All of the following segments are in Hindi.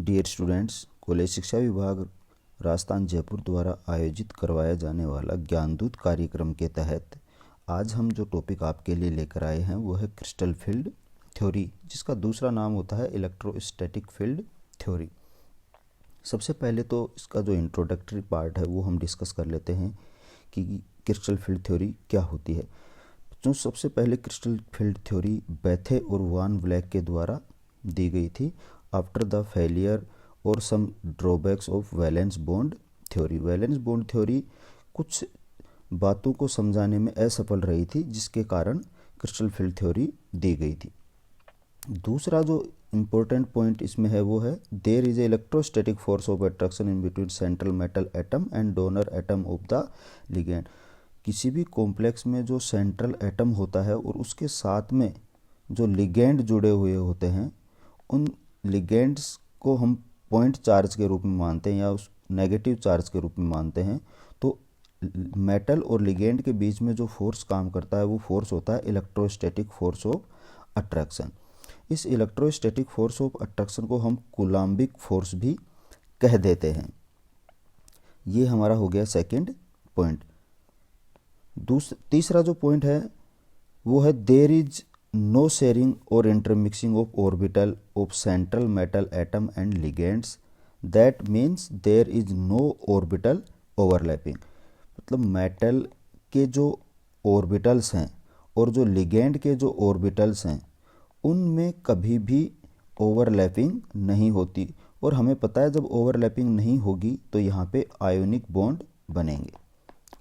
डियर स्टूडेंट्स, कॉलेज शिक्षा विभाग राजस्थान जयपुर द्वारा आयोजित करवाया जाने वाला ज्ञानदूत कार्यक्रम के तहत आज हम जो टॉपिक आपके लिए लेकर आए हैं वो है क्रिस्टल फील्ड थ्योरी, जिसका दूसरा नाम होता है इलेक्ट्रोस्टैटिक फील्ड थ्योरी। सबसे पहले तो इसका जो इंट्रोडक्टरी पार्ट है वो हम डिस्कस कर लेते हैं कि क्रिस्टल फील्ड थ्योरी क्या होती है। जो सबसे पहले क्रिस्टल फील्ड थ्योरी बेथे और वान ब्लैक के द्वारा दी गई थी आफ्टर द फेलियर और some drawbacks of valence bond theory. Valence bond theory कुछ बातों को समझाने में असफल रही थी, जिसके कारण क्रिस्टल फील्ड थ्योरी दी गई थी। दूसरा जो इम्पोर्टेंट पॉइंट इसमें है वो है there is a electrostatic force of attraction in between central metal atom and donor atom of the ligand. किसी भी कॉम्प्लेक्स में जो सेंट्रल एटम होता है और उसके साथ में जो लिगेंड जुड़े हुए होते हैं, उन लिगेंड्स को हम पॉइंट चार्ज के रूप में मानते हैं या उस नेगेटिव चार्ज के रूप में मानते हैं। तो मेटल और लिगेंड के बीच में जो फोर्स काम करता है वो फोर्स होता है इलेक्ट्रोस्टैटिक फोर्स ऑफ अट्रैक्शन। इस इलेक्ट्रोस्टैटिक फोर्स ऑफ अट्रैक्शन को हम कूलम्बिक फोर्स भी कह देते हैं। ये हमारा हो गया सेकंड पॉइंट। तीसरा जो पॉइंट है वो है देयर इज नो शेयरिंग और intermixing of orbital of central metal atom and ligands, that means there is no orbital overlapping. मतलब मेटल के जो ऑर्बिटल्स हैं और जो लिगेंड के जो ऑर्बिटल्स हैं उनमें कभी भी ओवरलैपिंग नहीं होती, और हमें पता है जब ओवरलैपिंग नहीं होगी तो यहाँ पे आयोनिक बॉन्ड बनेंगे,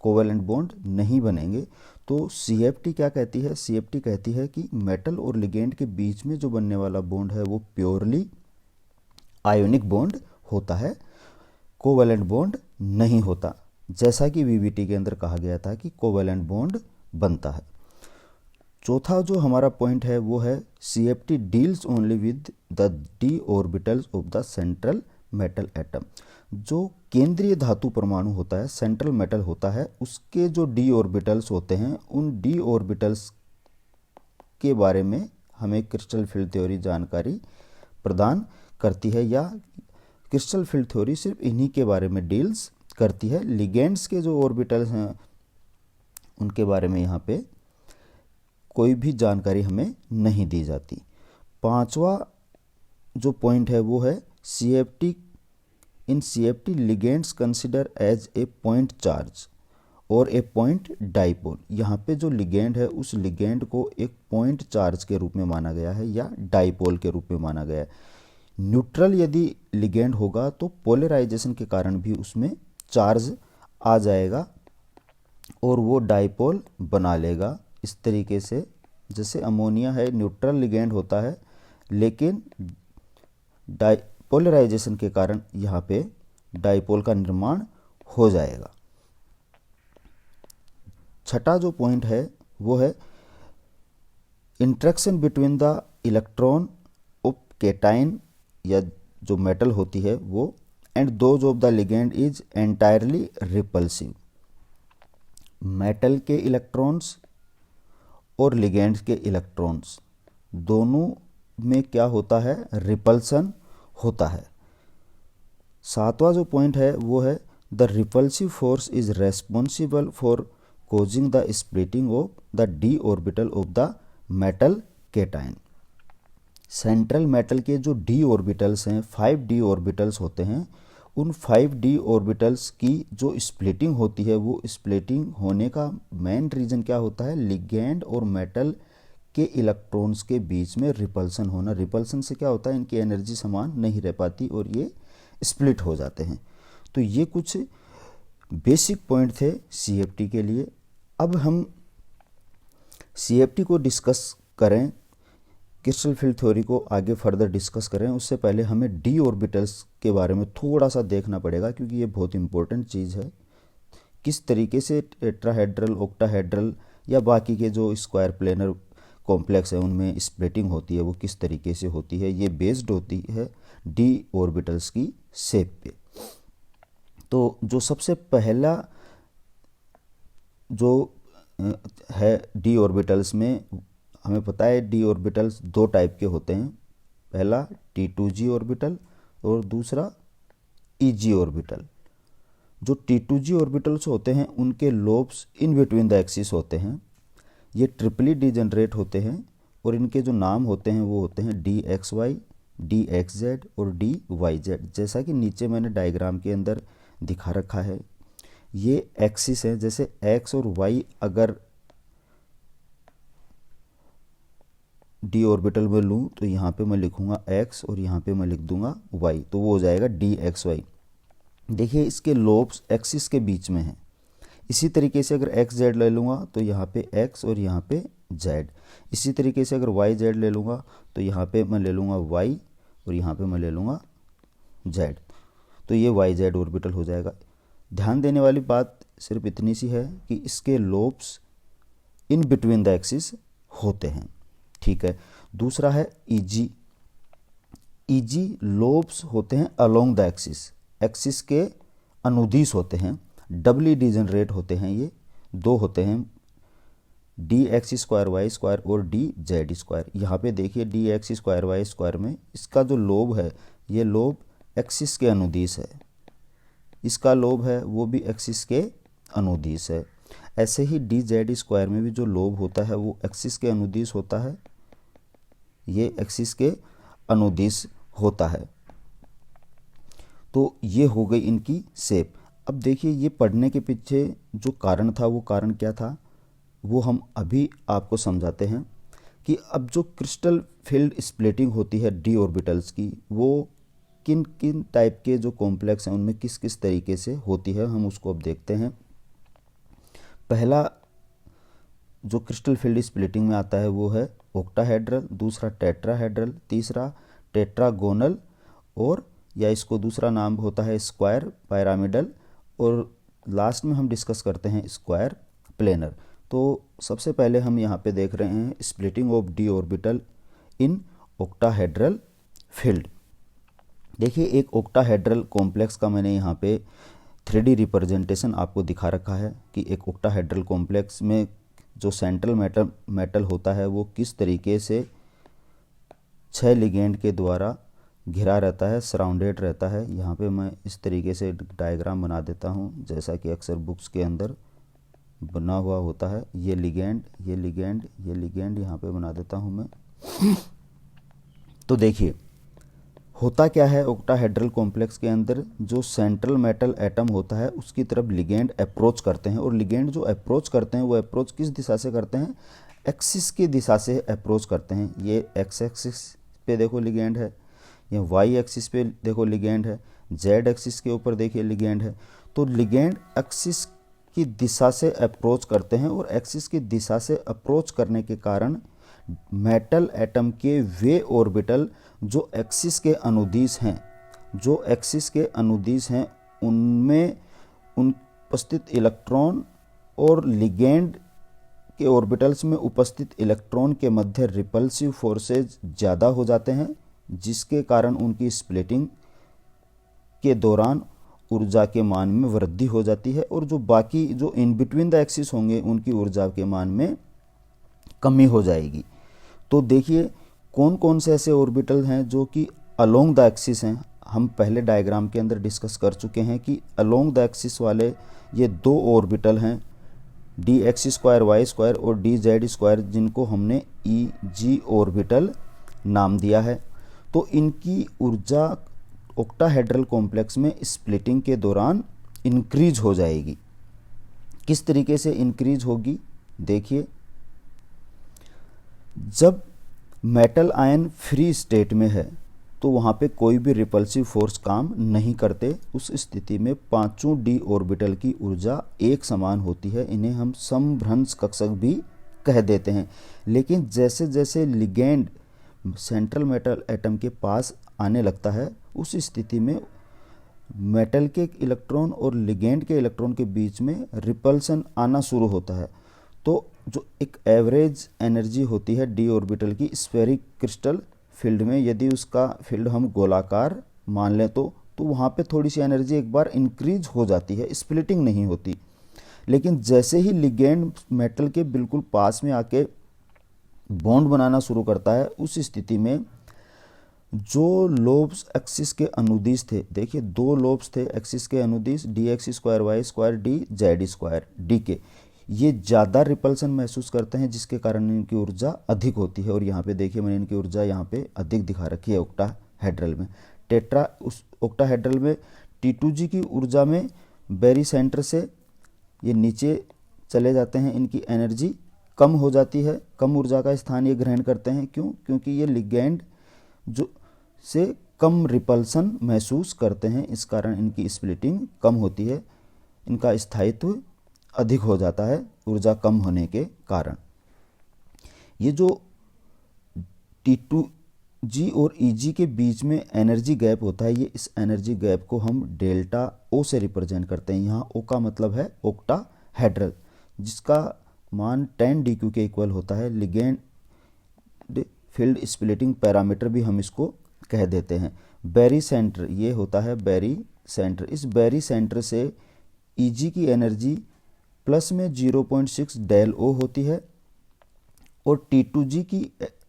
कोवेलेंट बॉन्ड नहीं बनेंगे। तो CFT क्या कहती है? CFT कहती है कि मेटल और लिगेंड के बीच में जो बनने वाला बॉन्ड है वो प्योरली आयोनिक बॉन्ड होता है, कोवेलेंट बॉन्ड नहीं होता, जैसा कि VBT के अंदर कहा गया था कि कोवेलेंट बॉन्ड बनता है। चौथा जो हमारा पॉइंट है वो है CFT deals only with the d orbitals of the central metal atom. जो केंद्रीय धातु परमाणु होता है, सेंट्रल मेटल होता है, उसके जो d ऑर्बिटल्स होते हैं उन d ऑर्बिटल्स के बारे में हमें क्रिस्टल फील्ड थ्योरी जानकारी प्रदान करती है, या क्रिस्टल फील्ड थ्योरी सिर्फ इन्हीं के बारे में डील्स करती है। लिगेंड्स के जो ऑर्बिटल्स हैं उनके बारे में यहाँ पे कोई भी जानकारी हमें नहीं दी जाती। पांचवा जो पॉइंट है वो है CFT ligands consider as a point charge और ए पॉइंट डाइपोल। यहाँ पे जो लिगेंड है उस लिगेंड को एक पॉइंट चार्ज के रूप में माना गया है या डाइपोल के रूप में माना गया है। न्यूट्रल यदि लिगेंड होगा तो पोलराइजेशन के कारण भी उसमें चार्ज आ जाएगा और वो डाइपोल बना लेगा। इस तरीके से जैसे अमोनिया है, न्यूट्रल लिगेंड होता है लेकिन पोलराइजेशन के कारण यहाँ पे डाइपोल का निर्माण हो जाएगा। छठा जो पॉइंट है वो है interaction between the electron of cation या जो मेटल होती है वो and those of the ligand is entirely repulsive. Metal के इलेक्ट्रॉन्स और लिगेंड्स के इलेक्ट्रॉन्स दोनों में क्या होता है? रिपल्सन होता है। सातवां जो पॉइंट है वो है the repulsive force is responsible for causing the splitting of the d orbital of the metal cation. Central metal के जो d ऑर्बिटल्स हैं, 5d ऑर्बिटल्स होते हैं, उन 5d ऑर्बिटल्स की जो स्प्लिटिंग होती है वो स्प्लिटिंग होने का मेन रीज़न क्या होता है? लिगेंड और मेटल के इलेक्ट्रॉन्स के बीच में रिपल्सन होना। रिपल्सन से क्या होता है? इनकी एनर्जी समान नहीं रह पाती और ये स्प्लिट हो जाते हैं। तो ये कुछ बेसिक पॉइंट थे CFT के लिए। अब हम CFT को डिस्कस करें, क्रिस्टल फील्ड थ्योरी को आगे फर्दर डिस्कस करें, उससे पहले हमें d ऑर्बिटल्स के बारे में थोड़ा सा देखना पड़ेगा, क्योंकि ये बहुत इंपॉर्टेंट चीज़ है। किस तरीके से टेट्राहेड्रल, ऑक्टाहेड्रल या बाकी के जो स्क्वायर प्लेनर कॉम्प्लेक्स है उनमें स्प्लिटिंग होती है, वो किस तरीके से होती है, ये बेस्ड होती है d ऑर्बिटल्स की शेप पे। तो जो सबसे पहला जो है d ऑर्बिटल्स में, हमें पता है d ऑर्बिटल्स दो टाइप के होते हैं। पहला T2g ऑर्बिटल, और दूसरा ईजी ऑर्बिटल। जो T2G ऑर्बिटल्स होते हैं उनके lobes in between the axis होते हैं, ये ट्रिपली डिजनरेट होते हैं और इनके जो नाम होते हैं वो होते हैं DXY, DXZ और DYZ। जैसा कि नीचे मैंने डायग्राम के अंदर दिखा रखा है, ये एक्सिस है। जैसे X और Y अगर D ऑर्बिटल में लूँ तो यहाँ पे मैं लिखूँगा X और यहाँ पे मैं लिख दूँगा Y, तो वो हो जाएगा DXY। देखिए इसके लोब्स एक्सिस के बीच में हैं। इसी तरीके से अगर XZ ले लूँगा तो यहाँ पे X और यहाँ पे Z। इसी तरीके से अगर YZ ले लूँगा तो यहाँ पे मैं ले लूँगा Y और यहाँ पे मैं ले लूँगा Z, तो ये YZ ऑर्बिटल हो जाएगा। ध्यान देने वाली बात सिर्फ इतनी सी है कि इसके lobes in between the axis होते हैं, ठीक है। दूसरा है ईजी। ईजी लोब्स होते हैं अलोंग द एक्सिस, एक्सिस के अनुदिश होते हैं, डबली डिजनरेट होते हैं। ये दो होते हैं, DX²Y² और DZ²। यहाँ पे देखिए DX²Y² में इसका जो लोब है ये लोब एक्सिस के अनुदिश है, इसका लोब है वो भी एक्सिस के अनुदिश है। ऐसे ही DZ² में भी जो लोब होता है वो एक्सिस के अनुदिश होता है, ये एक्सिस के अनुदिश होता है। तो ये हो गई इनकी शेप। अब देखिए ये पढ़ने के पीछे जो कारण था वो कारण क्या था वो हम अभी आपको समझाते हैं कि अब जो क्रिस्टल फील्ड स्प्लिटिंग होती है d ऑर्बिटल्स की, वो किन किन टाइप के जो कॉम्प्लेक्स हैं उनमें किस किस तरीके से होती है, हम उसको अब देखते हैं। पहला जो क्रिस्टल फील्ड स्प्लिटिंग में आता है वो है ऑक्टाहेड्रल, दूसरा टेट्राहेड्रल, तीसरा टेट्रागोनल, और या इसको दूसरा नाम होता है स्क्वायर पिरामिडल, और लास्ट में हम डिस्कस करते हैं स्क्वायर प्लेनर। तो सबसे पहले हम यहाँ पे देख रहे हैं splitting of d orbital in octahedral field. देखिए एक ऑक्टाहेड्रल कॉम्प्लेक्स का मैंने यहाँ पे 3D रिप्रेजेंटेशन आपको दिखा रखा है कि एक ऑक्टाहेड्रल कॉम्प्लेक्स में जो सेंट्रल मेटल होता है वो किस तरीके से 6 लिगेंड के द्वारा घिरा रहता है, सराउंडेड रहता है। यहाँ पे मैं इस तरीके से डायग्राम बना देता हूँ जैसा कि अक्सर बुक्स के अंदर बना हुआ होता है। ये लिगेंड, ये लिगेंड, ये लिगेंड यहाँ पे बना देता हूँ मैं। तो देखिए होता क्या है ऑक्टाहेड्रल कॉम्प्लेक्स के अंदर, जो सेंट्रल मेटल एटम होता है उसकी तरफ लिगेंड अप्रोच करते हैं, और लिगेंड जो अप्रोच करते हैं वो अप्रोच किस दिशा से करते हैं, एक्सिस की दिशा से अप्रोच करते हैं। ये एक्स एक्सिस पे देखो लिगेंड है, ये वाई एक्सिस पे देखो लिगेंड है, जेड एक्सिस के ऊपर देखिए लिगेंड है। तो लिगेंड एक्सिस की दिशा से अप्रोच करते हैं, और एक्सिस की दिशा से अप्रोच करने के कारण मेटल एटम के वे ऑर्बिटल जो एक्सिस के अनुदिश हैं, जो एक्सिस के अनुदिश हैं उनमें उपस्थित इलेक्ट्रॉन और लिगेंड के ऑर्बिटल्स में उपस्थित इलेक्ट्रॉन के मध्य रिपल्सिव फोर्सेज ज़्यादा हो जाते हैं, जिसके कारण उनकी स्प्लिटिंग के दौरान ऊर्जा के मान में वृद्धि हो जाती है, और जो बाकी जो इन बिटवीन द एक्सिस होंगे उनकी ऊर्जा के मान में कमी हो जाएगी। तो देखिए कौन कौन से ऐसे ऑर्बिटल हैं जो कि अलोंग द एक्सिस हैं। हम पहले डायग्राम के अंदर डिस्कस कर चुके हैं कि अलोंग द एक्सिस वाले ये दो ऑर्बिटल हैं, DX²Y² और DZ², जिनको हमने EG ऑर्बिटल नाम दिया है। तो इनकी ऊर्जा ऑक्टाहेड्रल कॉम्प्लेक्स में स्प्लिटिंग के दौरान इंक्रीज हो जाएगी। किस तरीके से इंक्रीज होगी, देखिए जब मेटल आयन फ्री स्टेट में है तो वहाँ पे कोई भी रिपल्सिव फोर्स काम नहीं करते। उस स्थिति में पांचों d ऑर्बिटल की ऊर्जा एक समान होती है, इन्हें हम समभ्रंश कक्षक भी कह देते हैं। लेकिन जैसे जैसे लिगेंड सेंट्रल मेटल एटम के पास आने लगता है, उस स्थिति में मेटल के इलेक्ट्रॉन और लिगेंड के इलेक्ट्रॉन के बीच में रिपल्सन आना शुरू होता है। तो जो एक एवरेज एनर्जी होती है d ऑर्बिटल की स्फेरिक क्रिस्टल फील्ड में, यदि उसका फील्ड हम गोलाकार मान लें तो वहाँ पे थोड़ी सी एनर्जी एक बार इंक्रीज हो जाती है, स्प्लिटिंग नहीं होती। लेकिन जैसे ही लिगेंड मेटल के बिल्कुल पास में आके बॉन्ड बनाना शुरू करता है, उस स्थिति में जो लोब्स एक्सिस के अनुदिश थे, देखिए दो लोब्स थे एक्सिस के अनुदिश, d x square y square d z square d के, ये ज़्यादा रिपल्सन महसूस करते हैं जिसके कारण इनकी ऊर्जा अधिक होती है। और यहाँ पे देखिए मैंने इनकी ऊर्जा यहाँ पे अधिक दिखा रखी है ऑक्टाहेड्रल में। उस ऑक्टाहेड्रल में T2G की ऊर्जा में बेरी सेंटर से ये नीचे चले जाते हैं, इनकी एनर्जी कम हो जाती है, कम ऊर्जा का स्थान ये ग्रहण करते हैं। क्यों? क्योंकि ये लिगेंड जो से कम रिपल्सन महसूस करते हैं, इस कारण इनकी स्प्लिटिंग कम होती है, इनका स्थायित्व अधिक हो जाता है ऊर्जा कम होने के कारण। ये जो T2G और EG के बीच में एनर्जी गैप होता है, ये इस एनर्जी गैप को हम डेल्टा O से रिप्रेजेंट करते हैं। यहाँ O का मतलब है ऑक्टाहेड्रल, जिसका मान 10 DQ के इक्वल होता है। लिगेंड फील्ड स्प्लिटिंग पैरामीटर भी हम इसको कह देते हैं। बेरी सेंटर, ये होता है बेरी सेंटर। इस बेरी सेंटर से EG की एनर्जी प्लस में 0.6 डेल O होती है और T2G की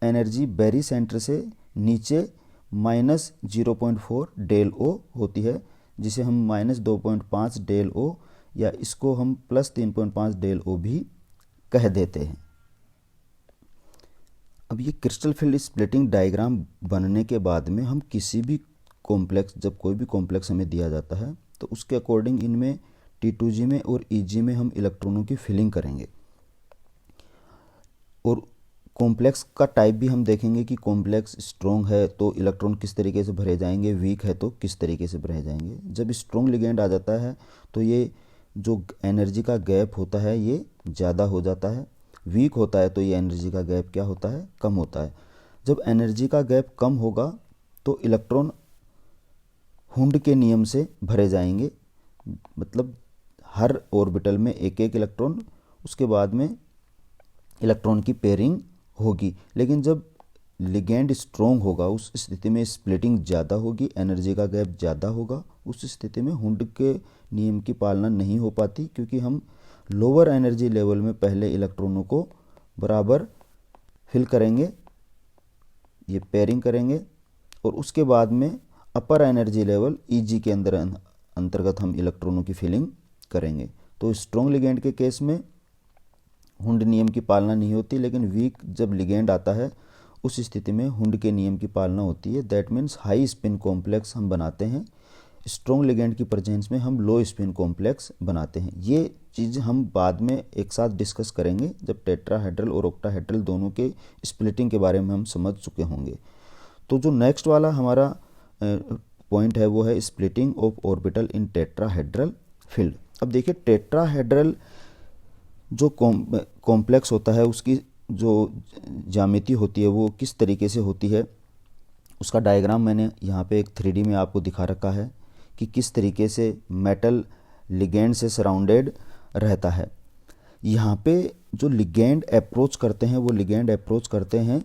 एनर्जी बेरी सेंटर से नीचे माइनस 0.4 डेल O होती है, जिसे हम माइनस 2.5 डेल O या इसको हम प्लस 3.5 डेल O भी कह देते हैं। अब ये क्रिस्टल फील्ड स्प्लिटिंग डायग्राम बनने के बाद में हम किसी भी कॉम्प्लेक्स, जब कोई भी कॉम्प्लेक्स हमें दिया जाता है तो उसके अकॉर्डिंग इनमें T2G में और EG में हम इलेक्ट्रॉनों की फिलिंग करेंगे। और कॉम्प्लेक्स का टाइप भी हम देखेंगे कि कॉम्प्लेक्स स्ट्रॉन्ग है तो इलेक्ट्रॉन किस तरीके से भरे जाएंगे, वीक है तो किस तरीके से भरे जाएंगे। जब स्ट्रॉन्ग लिगेंड आ जाता है तो ये जो एनर्जी का गैप होता है ये ज़्यादा हो जाता है, वीक होता है तो ये एनर्जी का गैप क्या होता है, कम होता है। जब एनर्जी का गैप कम होगा तो इलेक्ट्रॉन हुंड के नियम से भरे जाएंगे, मतलब हर ऑर्बिटल में एक एक इलेक्ट्रॉन, उसके बाद में इलेक्ट्रॉन की पेयरिंग होगी। लेकिन जब लिगेंड स्ट्रॉन्ग होगा उस स्थिति में स्प्लिटिंग ज़्यादा होगी, एनर्जी का गैप ज़्यादा होगा। उस स्थिति में हुंड के नियम की पालना नहीं हो पाती, क्योंकि हम लोअर एनर्जी लेवल में पहले इलेक्ट्रॉनों को बराबर फिल करेंगे, ये पेयरिंग करेंगे, और उसके बाद में अपर एनर्जी लेवल EG के अंतर्गत हम इलेक्ट्रॉनों की फिलिंग करेंगे। तो स्ट्रॉन्ग लिगेंड के केस में हुंड नियम की पालना नहीं होती, लेकिन वीक जब लिगेंड आता है उस स्थिति में हुंड के नियम की पालना होती है। That means high spin complex हम बनाते हैं। स्ट्रॉन्ग लिगेंड की प्रेजेंस में हम लो स्पिन कॉम्प्लेक्स बनाते हैं। ये चीज़ हम बाद में एक साथ डिस्कस करेंगे जब टेट्राहेड्रल और ऑक्टाहेड्रल दोनों के स्प्लिटिंग के बारे में हम समझ चुके होंगे। तो जो नेक्स्ट वाला हमारा पॉइंट है वो है splitting of orbital in tetrahedral field. अब देखिए टेट्राहेड्रल जो कॉम्प्लेक्स होता है उसकी जो ज्यामिति होती है वो किस तरीके से होती है, उसका डायग्राम मैंने यहाँ पे एक 3D में आपको दिखा रखा है कि किस तरीके से मेटल लिगेंड से सराउंडेड रहता है। यहाँ पे जो लिगेंड अप्रोच करते हैं वो लिगेंड अप्रोच करते हैं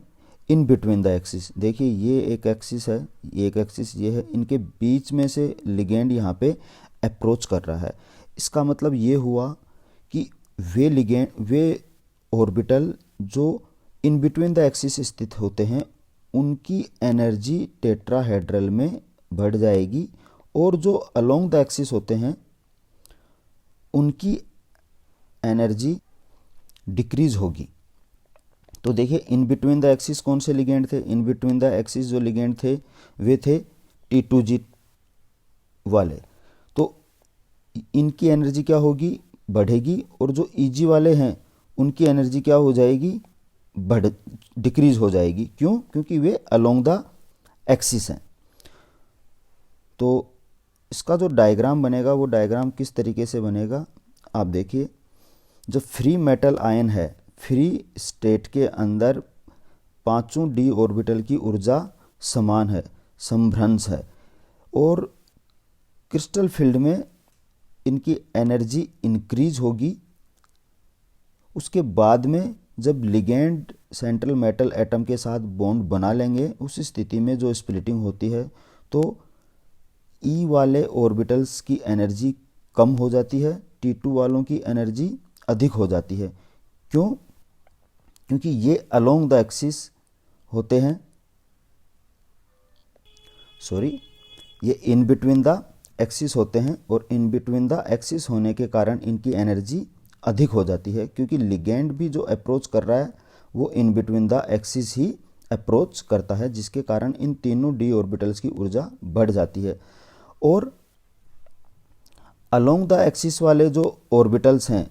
इन बिटवीन द एक्सिस। देखिए ये एक एक्सिस है, ये एक एक्सिस ये है, इनके बीच में से लिगेंड यहाँ पे अप्रोच कर रहा है। इसका मतलब ये हुआ कि वे ऑर्बिटल जो इन बिटवीन द एक्सिस स्थित होते हैं उनकी एनर्जी टेट्राहेड्रल में बढ़ जाएगी, और जो अलोंग द एक्सिस होते हैं उनकी एनर्जी डिक्रीज होगी। तो देखिए इन बिटवीन द एक्सिस कौन से लिगेंड थे, इन बिटवीन द एक्सिस जो लिगेंड थे वे थे T2G वाले, तो इनकी एनर्जी क्या होगी, बढ़ेगी, और जो EG वाले हैं उनकी एनर्जी क्या हो जाएगी, डिक्रीज हो जाएगी। क्यों? क्योंकि वे अलोंग द एक्सिस हैं। तो इसका जो डायग्राम बनेगा वो डायग्राम किस तरीके से बनेगा आप देखिए। जो फ्री मेटल आयन है, फ्री स्टेट के अंदर पांचों D ऑर्बिटल की ऊर्जा समान है, समभ्रंश है, और क्रिस्टल फील्ड में इनकी एनर्जी इंक्रीज होगी। उसके बाद में जब लिगेंड सेंट्रल मेटल एटम के साथ बॉन्ड बना लेंगे उस स्थिति में जो स्प्लिटिंग होती है तो E वाले ऑर्बिटल्स की एनर्जी कम हो जाती है, T2 वालों की एनर्जी अधिक हो जाती है। क्यों? क्योंकि ये अलोंग द एक्सिस होते हैं सॉरी ये इन बिटवीन द एक्सिस होते हैं, और इन बिटवीन द एक्सिस होने के कारण इनकी एनर्जी अधिक हो जाती है, क्योंकि लिगेंड भी जो अप्रोच कर रहा है वो in between the axis he approach करता है, जिसके कारण इन तीनों डी ऑर्बिटल्स की ऊर्जा बढ़ जाती है। और अलोंग द एक्सिस वाले जो ऑर्बिटल्स हैं,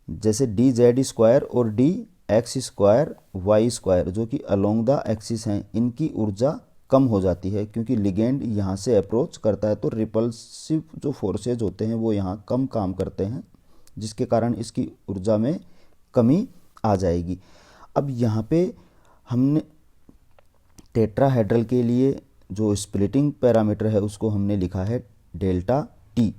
जैसे डी जेड स्क्वायर और d x square y square, जो कि अलोंग द एक्सिस हैं, इनकी ऊर्जा कम हो जाती है, क्योंकि लिगेंड यहाँ से अप्रोच करता है, तो रिपल्सिव जो फोर्सेज होते हैं वो यहाँ कम काम करते हैं, जिसके कारण इसकी ऊर्जा में कमी आ जाएगी। अब यहाँ पे हमने टेट्राहेड्रल के लिए जो स्प्लिटिंग पैरामीटर है उसको हमने लिखा है डेल्टा टी।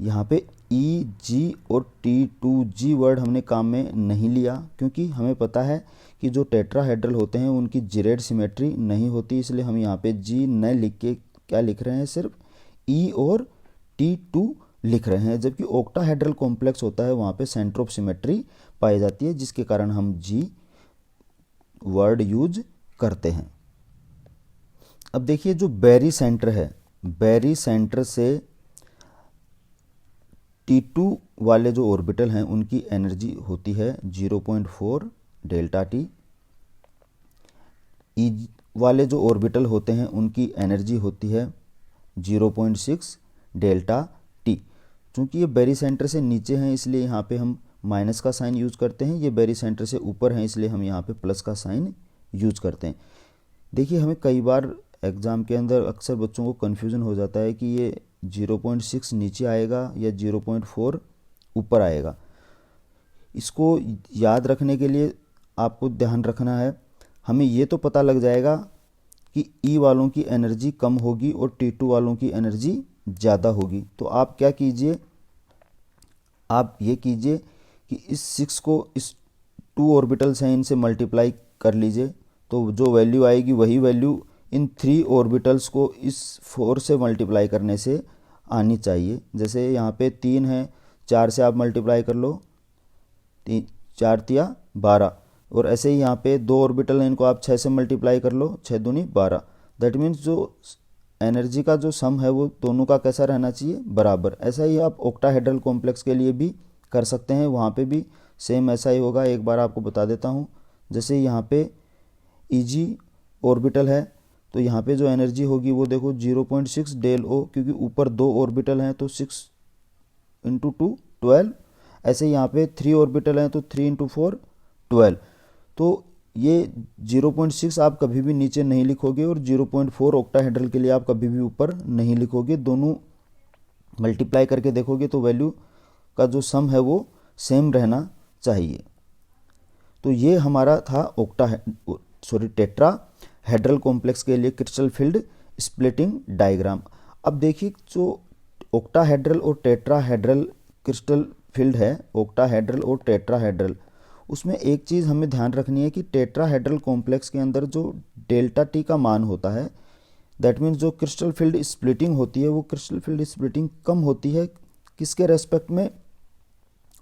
यहाँ पे ई जी और T2G वर्ड हमने काम में नहीं लिया, क्योंकि हमें पता है कि जो टेट्राहेड्रल होते हैं उनकी जिरेड सिमेट्री नहीं होती, इसलिए हम यहाँ पे G न लिख के क्या लिख रहे हैं, सिर्फ E और T2 लिख रहे हैं। जबकि ऑक्टाहेड्रल कॉम्प्लेक्स होता है वहाँ पे सेंटर ऑफ सिमेट्री पाई जाती है, जिसके कारण हम G वर्ड यूज करते हैं। अब देखिए जो बेरी सेंटर है, बेरी सेंटर से T2 वाले जो ऑर्बिटल हैं उनकी एनर्जी होती है 0.4 डेल्टा टी। ई वाले जो ऑर्बिटल होते हैं उनकी एनर्जी होती है 0.6 डेल्टा टी। चूँकि ये बेरी सेंटर से नीचे हैं इसलिए यहाँ पे हम माइनस का साइन यूज करते हैं, ये बेरी सेंटर से ऊपर हैं इसलिए हम यहाँ पे प्लस का साइन यूज करते हैं। देखिए हमें कई बार एग्ज़ाम के अंदर अक्सर बच्चों को कन्फ्यूज़न हो जाता है कि ये 0.6 नीचे आएगा या 0.4 ऊपर आएगा। इसको याद रखने के लिए आपको ध्यान रखना है, हमें ये तो पता लग जाएगा कि ई वालों की एनर्जी कम होगी और T2 वालों की एनर्जी ज़्यादा होगी। तो आप क्या कीजिए, आप ये कीजिए कि इस 6 को इस 2 ऑर्बिटल्स हैं इनसे मल्टीप्लाई कर लीजिए, तो जो वैल्यू आएगी वही वैल्यू इन 3 ऑर्बिटल्स को इस 4 से मल्टीप्लाई करने से आनी चाहिए। जैसे यहाँ पे 3 है, 4 से आप मल्टीप्लाई कर लो, 4 तिया 12, और ऐसे ही यहाँ पे 2 ऑर्बिटल हैं इनको आप 6 से मल्टीप्लाई कर लो, 6 दूनी 12। दैट मीन्स जो एनर्जी का जो सम है वो दोनों का कैसा रहना चाहिए, बराबर। ऐसा ही आप ऑक्टाहेड्रल कॉम्प्लेक्स के लिए भी कर सकते हैं, वहाँ पे भी सेम ऐसा ही होगा। एक बार आपको बता देता हूँ, जैसे यहाँ पे Eg ऑर्बिटल है तो यहाँ पे जो एनर्जी होगी वो देखो 0.6 डेल ओ, क्योंकि ऊपर 2 ऑर्बिटल हैं तो 6 × 2 12। ऐसे यहाँ पे 3 ऑर्बिटल हैं तो 3 × 4 12। तो ये 0.6 आप कभी भी नीचे नहीं लिखोगे और 0.4 ऑक्टाहेड्रल के लिए आप कभी भी ऊपर नहीं लिखोगे। दोनों मल्टीप्लाई करके देखोगे तो वैल्यू का जो सम है वो सेम रहना चाहिए। तो ये हमारा था टेट्राहेड्रल कॉम्प्लेक्स के लिए क्रिस्टल फील्ड स्प्लिटिंग डायग्राम। अब देखिए जो ऑक्टाहेड्रल और टेट्राहेड्रल क्रिस्टल फील्ड है, ऑक्टाहेड्रल और टेट्राहेड्रल, उसमें एक चीज़ हमें ध्यान रखनी है कि टेट्राहेड्रल कॉम्प्लेक्स के अंदर जो डेल्टा टी का मान होता है, दैट मीन्स जो क्रिस्टल फील्ड स्प्लिटिंग होती है वो क्रिस्टल फील्ड स्प्लिटिंग कम होती है किसके रेस्पेक्ट में,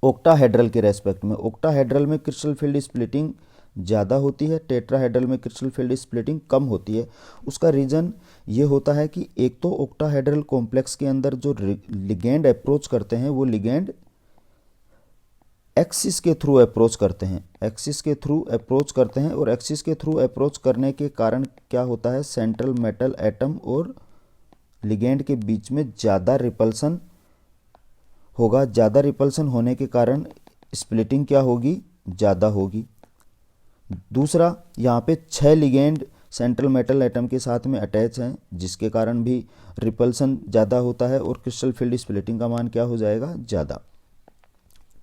ऑक्टाहेड्रल के रेस्पेक्ट में। ऑक्टाहेड्रल में क्रिस्टल फील्ड स्प्लिटिंग ज़्यादा होती है, टेट्राहेड्रल में क्रिस्टल फील्ड स्प्लिटिंग कम होती है। उसका रीज़न ये होता है कि एक तो ऑक्टाहेड्रल कॉम्प्लेक्स के अंदर जो लिगेंड अप्रोच करते हैं वो लिगेंड एक्सिस के थ्रू अप्रोच करते हैं, एक्सिस के थ्रू अप्रोच करते हैं, और एक्सिस के थ्रू अप्रोच करने के कारण क्या होता है, सेंट्रल मेटल एटम और लिगेंड के बीच में ज़्यादा रिपल्सन होगा। ज़्यादा रिपल्सन होने के कारण स्प्लिटिंग क्या होगी, ज़्यादा होगी। दूसरा, यहाँ पे 6 लिगेंड सेंट्रल मेटल एटम के साथ में अटैच हैं, जिसके कारण भी रिपल्सन ज़्यादा होता है और क्रिस्टल फील्ड स्प्लिटिंग का मान क्या हो जाएगा, ज़्यादा।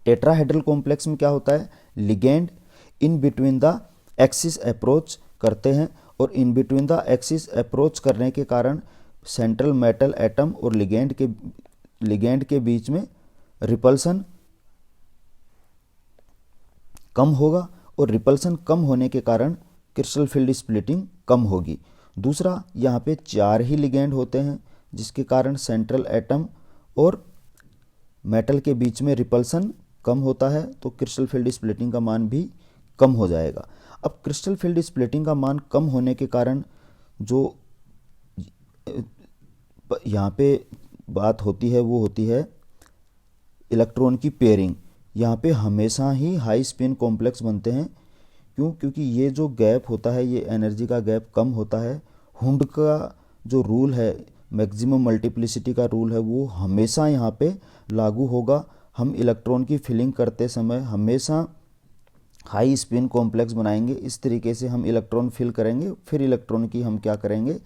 टेट्राहेड्रल कॉम्प्लेक्स में क्या होता है, ligand in between the axis approach करते हैं, और in between the axis approach करने के कारण सेंट्रल मेटल एटम और लिगेंड के बीच में रिपल्सन कम होगा, और रिपल्सन कम होने के कारण क्रिस्टल फील्ड स्प्लिटिंग कम होगी। दूसरा, यहाँ पे 4 ही लिगेंड होते हैं, जिसके कारण सेंट्रल एटम और मेटल के बीच में रिपल्सन कम होता है, तो क्रिस्टल फील्ड स्प्लिटिंग का मान भी कम हो जाएगा। अब क्रिस्टल फील्ड स्प्लिटिंग का मान कम होने के कारण जो यहाँ पे बात होती है वो होती है इलेक्ट्रॉन की पेयरिंग। यहाँ पे हमेशा ही हाई स्पिन कॉम्प्लेक्स बनते हैं। क्यों? क्योंकि ये जो गैप होता है, ये एनर्जी का गैप कम होता है। हुंड का जो रूल है, मैक्सिमम मल्टीप्लिसिटी का रूल है, वो हमेशा यहाँ पे लागू होगा। हम इलेक्ट्रॉन की फिलिंग करते समय हमेशा हाई स्पिन कॉम्प्लेक्स बनाएंगे। इस तरीके से हम इलेक्ट्रॉन फिल करेंगे, फिर इलेक्ट्रॉन की हम क्या करेंगे,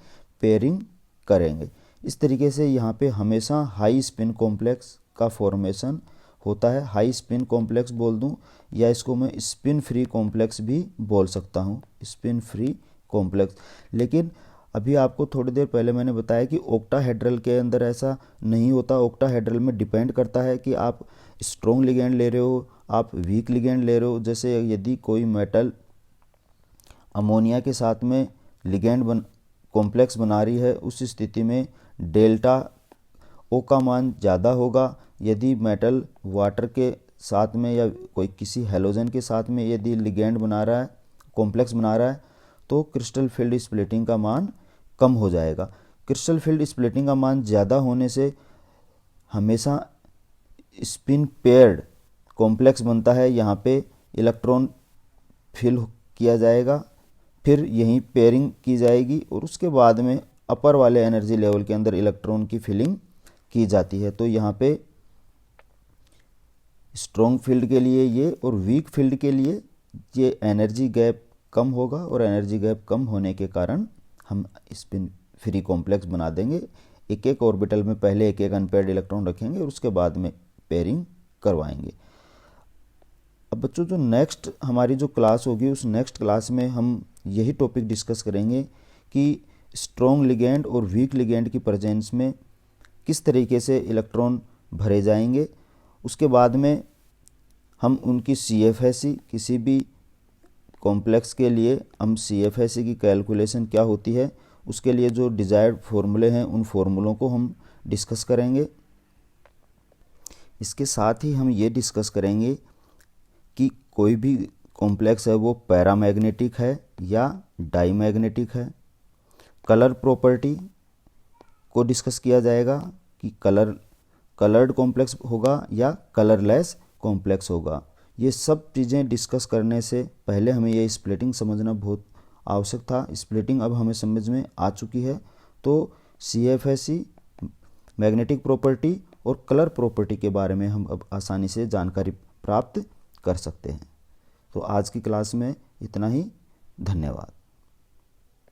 पेयरिंग करेंगे। इस तरीके से यहाँ पे हमेशा हाई स्पिन कॉम्प्लेक्स का फॉर्मेशन होता है। हाई स्पिन कॉम्प्लेक्स बोल दूँ या इसको मैं स्पिन फ्री कॉम्प्लेक्स भी बोल सकता हूँ, स्पिन फ्री कॉम्प्लेक्स। लेकिन अभी आपको थोड़ी देर पहले मैंने बताया कि ऑक्टाहेड्रल के अंदर ऐसा नहीं होता। ऑक्टाहेड्रल में डिपेंड करता है कि आप स्ट्रॉन्ग लिगेंड ले रहे हो, आप वीक लिगेंड ले रहे हो। जैसे यदि कोई मेटल अमोनिया के साथ में लिगेंड कॉम्प्लेक्स बना रही है, उस स्थिति में डेल्टा ओ का मान ज़्यादा होगा। यदि मेटल वाटर के साथ में या कोई किसी हैलोजन के साथ में यदि लिगेंड बना रहा है, कॉम्प्लेक्स बना रहा है, तो क्रिस्टल फील्ड स्प्लिटिंग का मान कम हो जाएगा। क्रिस्टल फील्ड स्प्लिटिंग का मान ज़्यादा होने से हमेशा स्पिन पेयर्ड कॉम्प्लेक्स बनता है। यहाँ पे इलेक्ट्रॉन फिल किया जाएगा, फिर यहीं पेयरिंग की जाएगी और उसके बाद में अपर वाले एनर्जी लेवल के अंदर इलेक्ट्रॉन की फिलिंग की जाती है। तो यहाँ पे स्ट्रॉन्ग फील्ड के लिए ये और वीक फील्ड के लिए ये एनर्जी गैप कम होगा, और एनर्जी गैप कम होने के कारण हम स्पिन फ्री कॉम्प्लेक्स बना देंगे। एक एक ऑर्बिटल में पहले एक एक अनपेयर्ड इलेक्ट्रॉन रखेंगे और उसके बाद में पेयरिंग करवाएंगे। अब बच्चों, जो नेक्स्ट हमारी जो क्लास होगी, उस नेक्स्ट क्लास में हम यही टॉपिक डिस्कस करेंगे कि स्ट्रॉन्ग लिगेंड और वीक लिगेंड की प्रेजेंस में किस तरीके से इलेक्ट्रॉन भरे जाएंगे। उसके बाद में हम उनकी CFSE, किसी भी कॉम्प्लेक्स के लिए हम CFSE की कैलकुलेशन क्या होती है, उसके लिए जो डिज़ायर्ड फॉर्मूले हैं, उन फॉर्मूलों को हम डिस्कस करेंगे। इसके साथ ही हम ये डिस्कस करेंगे कि कोई भी कॉम्प्लेक्स है वो पैरामैग्नेटिक है या डाईमैग्नेटिक है। कलर प्रॉपर्टी को डिस्कस किया जाएगा कि कलर्ड कॉम्प्लेक्स होगा या कलरलेस कॉम्प्लेक्स होगा। ये सब चीज़ें डिस्कस करने से पहले हमें ये स्प्लिटिंग समझना बहुत आवश्यक था। स्प्लिटिंग अब हमें समझ में आ चुकी है। तो CFSE, मैग्नेटिक प्रॉपर्टी और कलर प्रॉपर्टी के बारे में हम अब आसानी से जानकारी प्राप्त कर सकते हैं। तो आज की क्लास में इतना ही। धन्यवाद।